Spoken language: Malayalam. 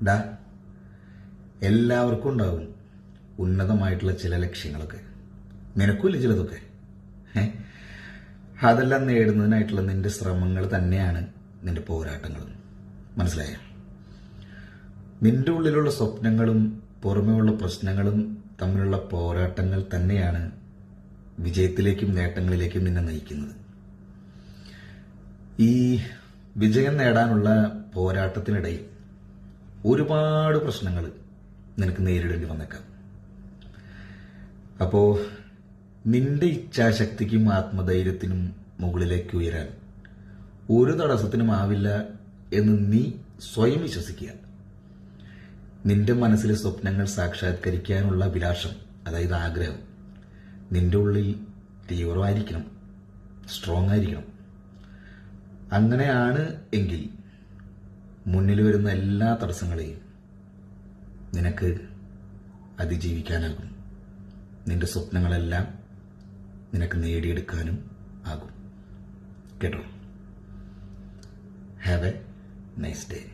ഡാ, എല്ലാവർക്കും ഉണ്ടാവും ഉന്നതമായിട്ടുള്ള ചില ലക്ഷ്യങ്ങളൊക്കെ. നിനക്കുമില്ല ചിലതൊക്കെ. അതെല്ലാം നേടുന്നതിനായിട്ടുള്ള നിന്റെ ശ്രമങ്ങൾ തന്നെയാണ് നിന്റെ പോരാട്ടങ്ങളും. മനസ്സിലായോ? നിന്റെ ഉള്ളിലുള്ള സ്വപ്നങ്ങളും പുറമേയുള്ള പ്രശ്നങ്ങളും തമ്മിലുള്ള പോരാട്ടങ്ങൾ തന്നെയാണ് വിജയത്തിലേക്കും നേട്ടങ്ങളിലേക്കും നിന്നെ നയിക്കുന്നത്. ഈ വിജയം നേടാനുള്ള പോരാട്ടത്തിനിടയിൽ ഒരുപാട് പ്രശ്നങ്ങൾ നിനക്ക് നേരിടേണ്ടി വന്നേക്കാം. അപ്പോൾ നിന്റെ ഇച്ഛാശക്തിക്കും ആത്മധൈര്യത്തിനും മുകളിലേക്ക് ഉയരാൻ ഒരു തടസ്സത്തിനും ആവില്ല എന്ന് നീ സ്വയം വിശ്വസിക്കുക. നിന്റെ മനസ്സിലെ സ്വപ്നങ്ങൾ സാക്ഷാത്കരിക്കാനുള്ള അഭിലാഷം, അതായത് ആഗ്രഹം, നിന്റെ ഉള്ളിൽ തീവ്രമായിരിക്കണം, സ്ട്രോങ് ആയിരിക്കണം. അങ്ങനെയാണ് എങ്കിൽ മുന്നിൽ വരുന്ന എല്ലാ തടസ്സങ്ങളെയും നിനക്ക് അതിജീവിക്കാനാകും. നിന്റെ സ്വപ്നങ്ങളെല്ലാം നിനക്ക് നേടിയെടുക്കാനും ആകും. കേട്ടോ? Have A nice day.